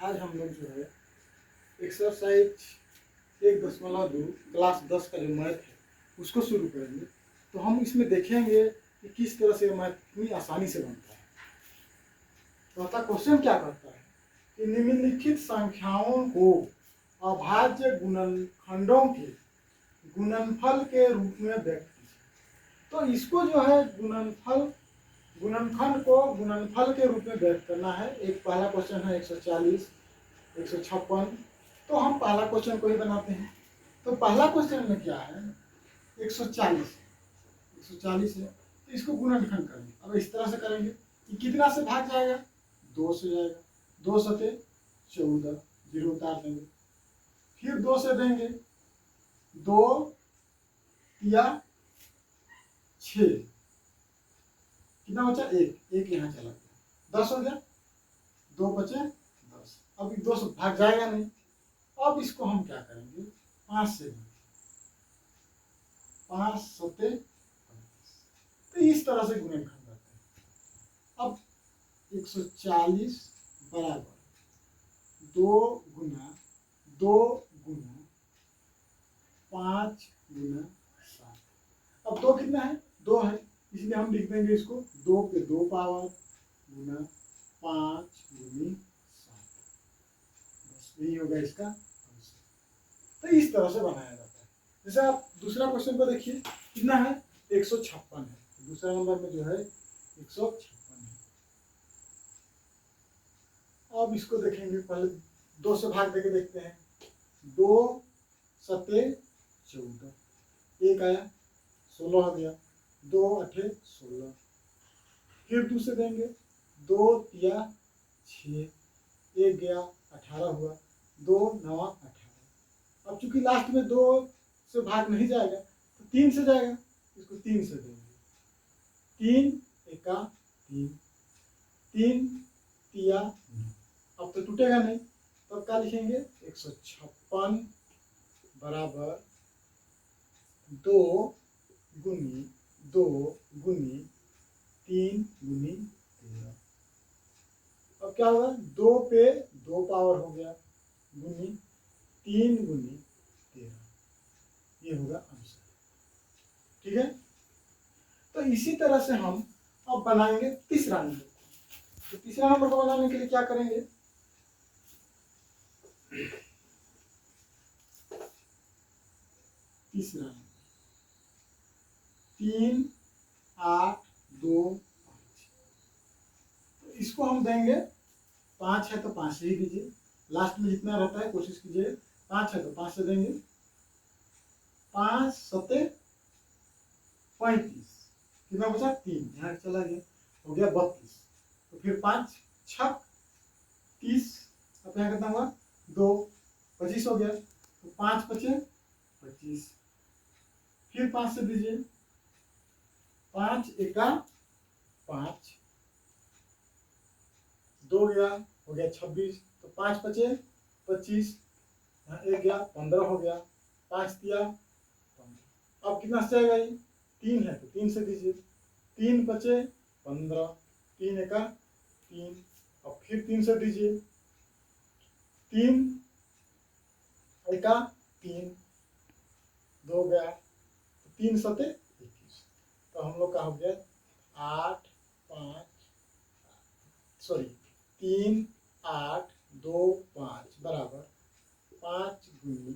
आज हम लोग जो है एक्सरसाइज 1.2 क्लास 10 का जो मैथ है उसको शुरू करेंगे। तो हम इसमें देखेंगे कि किस तरह से मैथ इतनी आसानी से बनता है। तो क्वेश्चन क्या करता है कि निम्नलिखित संख्याओं को अभाज्य गुणनखंडों के गुणनफल के रूप में व्यक्त कीजिए। तो इसको जो है गुणनखंड को गुणनफल के रूप में व्यक्त करना है। एक पहला क्वेश्चन है 140, 156। तो हम पहला क्वेश्चन को ही बनाते हैं। तो पहला क्वेश्चन में क्या है, 140 है, तो इसको गुणनखंड करेंगे। अब इस तरह से करेंगे कि कितना से भाग जाएगा, 2 से जाएगा। 2 सते 14, 0 उतार देंगे। फिर 2 से देंगे, 2 या 6, कितना बचा, 1 यहाँ चला गया, 10 हो गया। 2 बचे 10। अब 2 से भाग जाएगा नहीं। अब इसको हम क्या करेंगे, 5 से देंगे। 5 सते 35। तो इस तरह से गुणनखंड करते हैं। अब 140 बराबर 2 गुना 5 गुना 7। अब 2 कितना है, 2 है, इसलिए हम लिख देंगे इसको 2 पे 2 पावर गुना 5 गुनी 7। बस यही होगा इसका आंसर। तो इस तरह से बनाया जाता है। जैसे आप दूसरा क्वेश्चन को देखिए, कितना है, 156 है। दूसरा नंबर में जो है 156 है। अब इसको देखेंगे, पहले 2 से भाग देके देखते हैं। 2 सते 14, 1 आया, 16 हो गया। 2 अठे 16। फिर 2 से देंगे, 2 तिया 6, 1 गया, 18 हुआ। 2 9 18। अब चूंकि लास्ट में 2 से भाग नहीं जाएगा तो 3 से जाएगा, इसको 3 से देंगे। 3 एका 3, 3 तिया 9। अब तो टूटेगा नहीं, तो अब क्या लिखेंगे, 156 बराबर 2 गुनी 3 गुनी 13। अब क्या होगा, 2 पे 2 पावर हो गया गुनी 3 गुनी 13। ये होगा आंसर। ठीक है। तो इसी तरह से हम अब बनाएंगे तीसरा नंबर। तो तीसरा नंबर को बनाने के लिए क्या करेंगे, तीसरा 3 8 2 5। तो इसको हम देंगे, 5 है तो 5 से ही दीजिए। लास्ट में जितना रहता है कोशिश कीजिए। 5 है तो 5 से देंगे। 5 सते 35, कितना बचा, 3 यहाँ चला गया, हो गया 32। तो फिर 5 6 30। अब यहाँ कितना हुआ, 2 25 हो गया। तो 5 बचे 25। फिर 5 से दीजिए। 5 एका 5, 2 गया, हो गया 26। तो 5 बचे 25, यहाँ 1 गया, 15 हो गया। 5 दिया 15। अब कितना से जाएगा, ये 3 है तो 3 से दीजिए। 3 बचे 15, 3 एका 3। अब फिर 3 से दीजिए। 3 एका 3, 2 गया, 3 सते 21। तो हम लोग का हो गया 3 8 2 5 बराबर 5 गुनी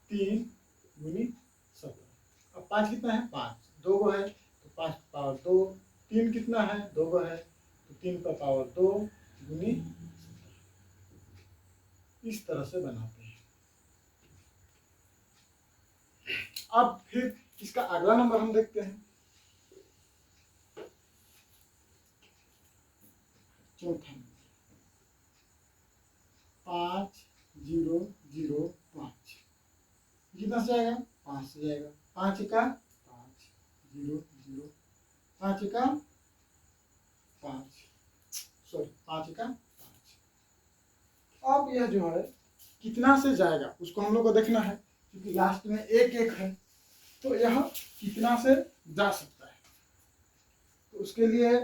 3 गुनी 17। अब 5 कितना है, 5 2 गो है तो 5 पावर 2। 3 कितना है, 2 गो है तो 3 का पावर 2 गुनी 17। इस तरह से बनाते हैं। अब फिर इसका अगला नंबर हम देखते हैं, चौथा नंबर 5 0 0 5। कितना से जाएगा, 5 से जाएगा। 5 एका 5 0 0, 5 एका 5, 5 एका 5। अब यह जो है कितना से जाएगा उसको हम लोग को देखना है, क्योंकि लास्ट में 1 1 है, तो यह कितना से जा सकता है। तो उसके लिए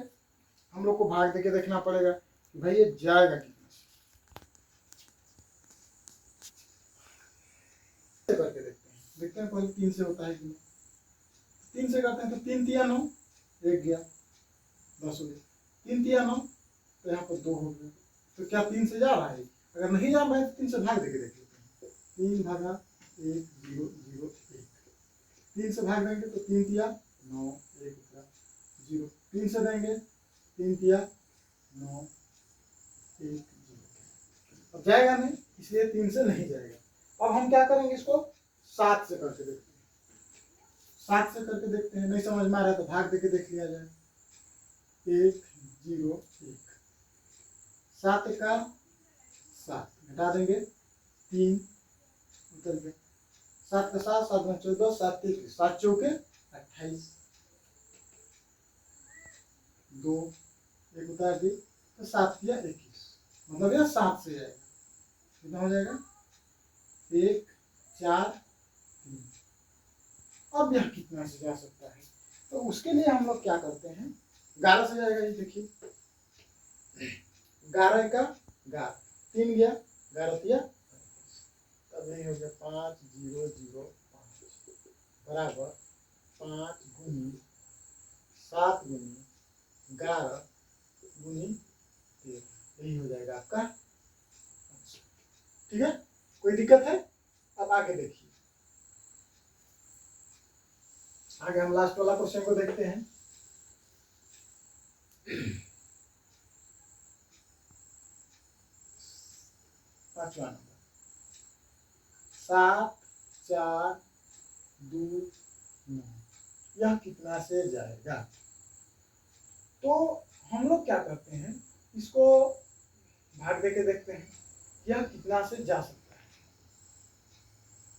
हम लोग को भाग देके देखना पड़ेगा कि भाई ये जाएगा कितना से करके देखते हैं पहले 3 से होता है कि नहीं। 3 से करते हैं तो 3 तिया 9, 1 गया 10 हो गया, 3 तिया 9, तो यहाँ पर 2 हो गया। तो क्या 3 से जा रहा है? अगर नहीं जा रहा है तो 3 से भाग देके देख लेते हैं। 3 भागा 1 0 0 1, 3 से भाग देंगे तो 3 तिया 9, 1 उतरा 0, 3 से देंगे 3 तिया 9 1 0। अब जाएगा नहीं, इसलिए 3 से नहीं जाएगा। अब हम क्या करेंगे, इसको 7 से करके देखते हैं। 7 से करके देखते हैं, नहीं समझ में आ रहा है तो भाग देके देख लिया जाए। 1 0 1, 7 का 7 घटा देंगे 3 उतर गया, 7 का 7, 7 में 14, 7 21, 7 चौके 28, 2 1 उतार दी तो 7 किया 21, मतलब यह 7 से जाएगा। कितना हो जाएगा? 1 4 3। अब यह कितना से जा सकता है? तो उसके लिए हम लोग क्या करते हैं, 11 से जाएगा। ये देखिए 11 का 11, 3 गया 11 तिया, तब यही हो गया 5 0 0 5 बराबर 5 गुनी 7 गुनी 11 गुनी 13, यही हो जाएगा आपका। ठीक है, कोई दिक्कत है? अब आगे देखिए, आगे हम लास्ट वाला क्वेश्चन को देखते हैं। पांचवा नंबर, 7 4 2 9, यह कितना से जाएगा? तो हम लोग क्या करते हैं, इसको भाग देके देखते हैं यह कितना से जा सकता है।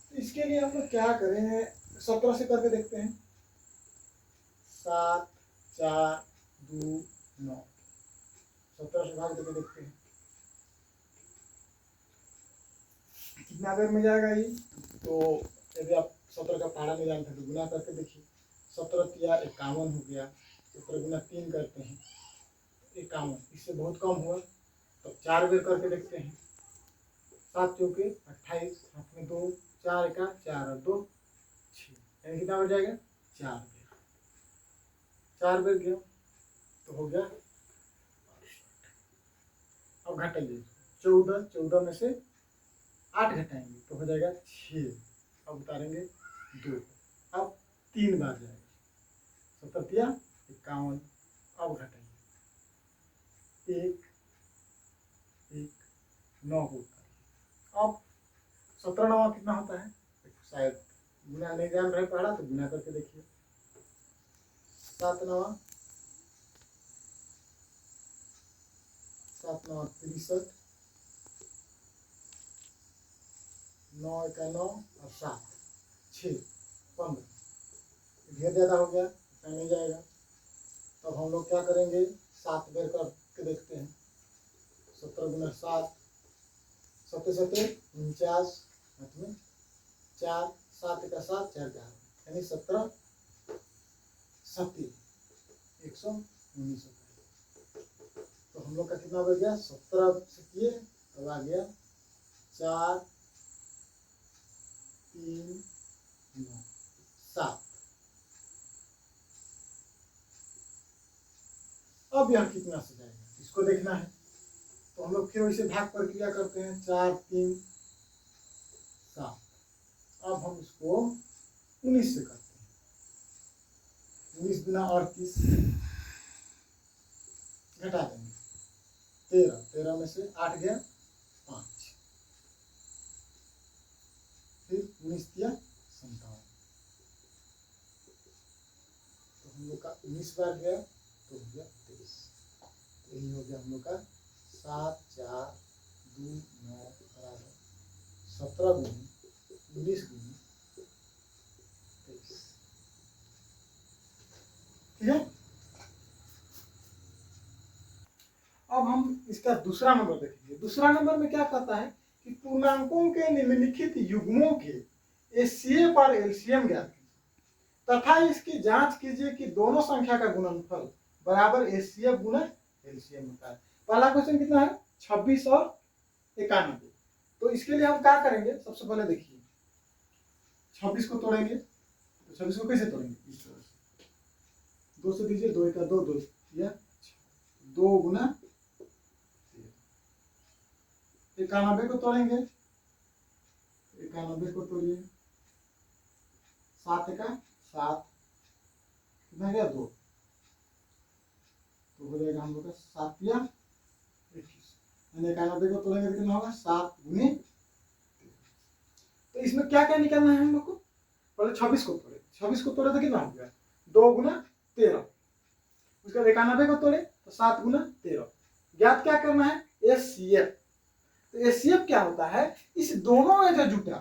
तो इसके लिए हम लोग क्या करें, 17 से करके देखते हैं। 7 4 2 9, 17 से भाग देके देखते हैं कितना देर में जाएगा ये। तो यदि आप 17 का पहाड़ा नहीं जानते तो गुना करके देखिए। 17 तिया 51 हो गया, 17 गुना 3 करते हैं 51, इससे बहुत कम हुआ तो 4 बेर करके देखते हैं। 7 चौके 28, हाथ में 2, 4 का 4 और 2 6, यानी कितना हो जाएगा? 4 बेर। 4 बेर गया तो हो गया। अब घटाइए 14, 14 में से 8 घटाएंगे तो हो जाएगा 6, अब उतारेंगे 2, अब 3 बार जाएगा। 17 तिया 51, अब घटाइए 1 1 9 को उतारिए। अब 17 9 कितना होता है? शायद गुना नहीं जान रहे पढ़ा तो गुना करके देखिए। 7 9 7 9 63, 9 का 9 और 7 6 15, ढेर ज़्यादा हो गया, इतना नहीं जाएगा। तब हम लोग क्या करेंगे, 7 बेर करके देखते हैं। 17 गुना 7, 7 7 49, हाथ में 4, 7 का 7 4 का, यानी 17 7 119 होता है। तो हम लोग का कितना बच गया? 17 से किए तब आ गया 4 3 9 7। अब यह कितना से जाएगा, इसको देखना है। तो हम लोग फिर वैसे भाग प्रक्रिया करते हैं। 4 3 7, अब हम इसको 19 से करते हैं। 19 गुना 38, घटा देंगे 13, 13 में से 8 गया 5, फिर 19 तिया 57, तो हम लोग का 19 बार गया तो हो गया 23। यही हो गया हम लोग का 7 4 2 9 बराबर 17 गुनी 19 गुनी 23। ठीक है, अब हम इसका दूसरा नंबर देखेंगे। दूसरा नंबर में क्या कहता है कि पूर्णांकों के निम्नलिखित युग्मों के एचसीएफ और एलसीएम ज्ञात कीजिए तथा इसकी जांच कीजिए कि दोनों संख्या का गुणनफल बराबर एचसीएफ गुना एलसीएम होता है। पहला क्वेश्चन कितना है 26 और 91। तो इसके लिए हम क्या करेंगे, सबसे पहले देखिए 26 को तोड़ेंगे, तो 26 को कैसे तोड़ेंगे, इस तरह से 2 से दीजिए, 2 का 2, 2 या 2 गुना 91 को तोड़ेंगे, 91 को तोड़िए, 7 का 7 कितना गया 2, तो हो जाएगा हम लोग का 7 या 21, यानी 91 को तोड़ेंगे तो कितना होगा 7 गुने 13। तो इसमें क्या क्या निकालना है हम लोग को, पहले 26 को तोड़े, 26 को तोड़े तो कितना हो गया 2 गुना 13, उसके बाद 91 को तोड़े तो 7 गुना 13। ज्ञात क्या करना है एचसीएफ। तो एचसीएफ क्या होता है, इस दोनों में जो जुटा,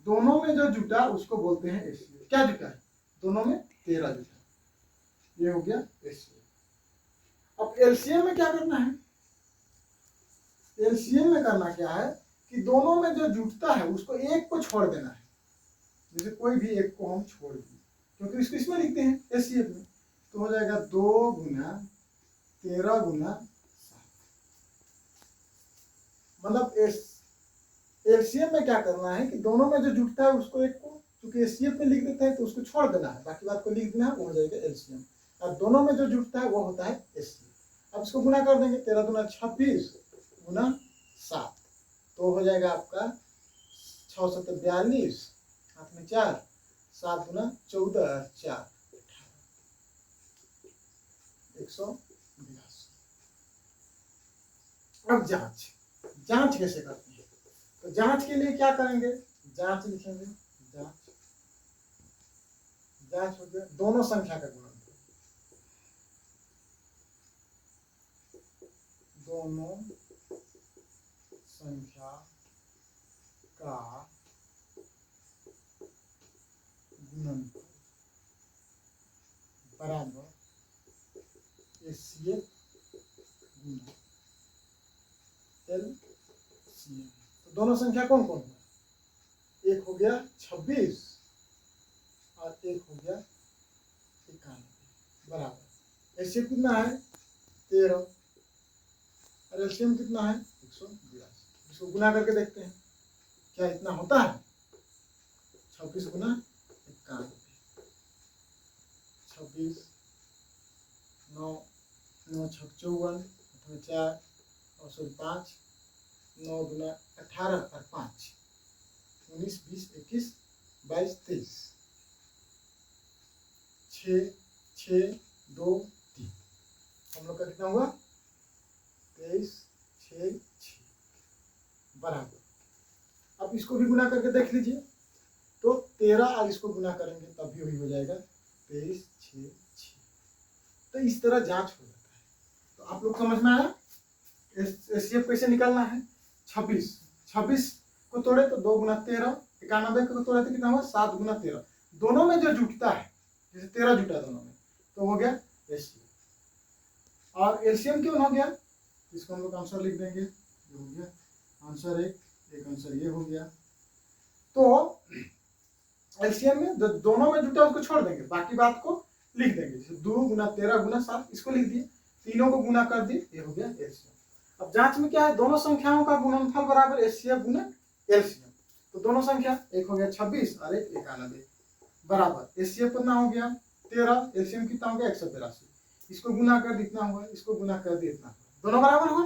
दोनों में जो जुटा उसको बोलते हैं एचसीएफ। क्या जुटा है, दोनों में 13 जुटा, ये हो गया एचसीएफ। अब एलसीएम में क्या करना है, एलसीएम में करना क्या है कि दोनों में जो जुटता है उसको एक को छोड़ देना है, जैसे कोई भी एक को हम छोड़ दिए, क्योंकि इसको इसमें लिखते हैं एचसीएफ में, तो हो जाएगा 2 गुना 13 गुना 7। मतलब एलसीएम में क्या करना है कि दोनों में जो जुटता है उसको एक को, क्योंकि एचसीएफ में लिख देते हैं तो उसको छोड़ देना है, बाकी बात को लिख देना है, वो हो जाएगा एलसीएम। और दोनों में जो जुटता है वो होता है एचसीएफ। अब इसको गुना कर देंगे, 13 दूना 26 गुना 7, तो हो जाएगा आपका 6 7 42, हाथ में 4, 7 गुना 14 4 182। अब जांच कैसे करते हैं, तो जांच के लिए क्या करेंगे, जांच लिखेंगे, जांच हो गया दोनों संख्या का गुणनफल, दोनों संख्या का गुणनफल बराबर एचसीएफ गुना एलसीएम। तो दोनों संख्या कौन कौन है, एक हो गया 26 और एक हो गया 91 बराबर एचसीएफ कितना है 13 और एलसीएम कितना है 182। इसको गुना करके देखते हैं क्या इतना होता है, 26 गुना 91, 26 9 9 6 54 4 और 5 9 गुना 18 और 5 19 20 21 22 23 6 6 2 3, हम लोग का कितना हुआ 23 6 6 बराबर। अब इसको भी गुना करके देख लीजिए, तो 13 और इसको गुना करेंगे तब भी वही हो जाएगा 23 6 6। तो इस तरह जांच हो जाता है। तो आप लोग समझ में आया एचसीएफ कैसे निकालना है। 26 को तोड़े तो 2 गुना 13, 91 को तोड़े तो कितना हुआ 7 गुना 13, दोनों में जो जुटता है, जैसे 13 जुटा दोनों में, तो हो गया एचसीएफ। और एलसीएम क्यों हो गया, इसको हम लोग आंसर लिख देंगे, ये हो गया आंसर एक आंसर ये हो गया। तो एलसीएम में दोनों में जुटा उसको छोड़ देंगे, बाकी बात को लिख देंगे, जैसे 2 गुना 13 गुना 7 इसको लिख दिए, तीनों को गुना कर दिए, ये हो गया एलसीएम। अब जांच में क्या है, दोनों संख्याओं का गुणनफल बराबर एचसीएफ गुना एलसीएम। तो दोनों संख्या एक हो गया 26 और एक 91 बराबर एचसीएफ कितना हो गया 13, एलसीएम कितना हो गया 182। इसको गुना कर इतना हुआ, इसको गुना कर दिया इतना हुआ, दोनों बराबर हुआ,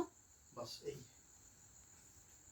बस यही है।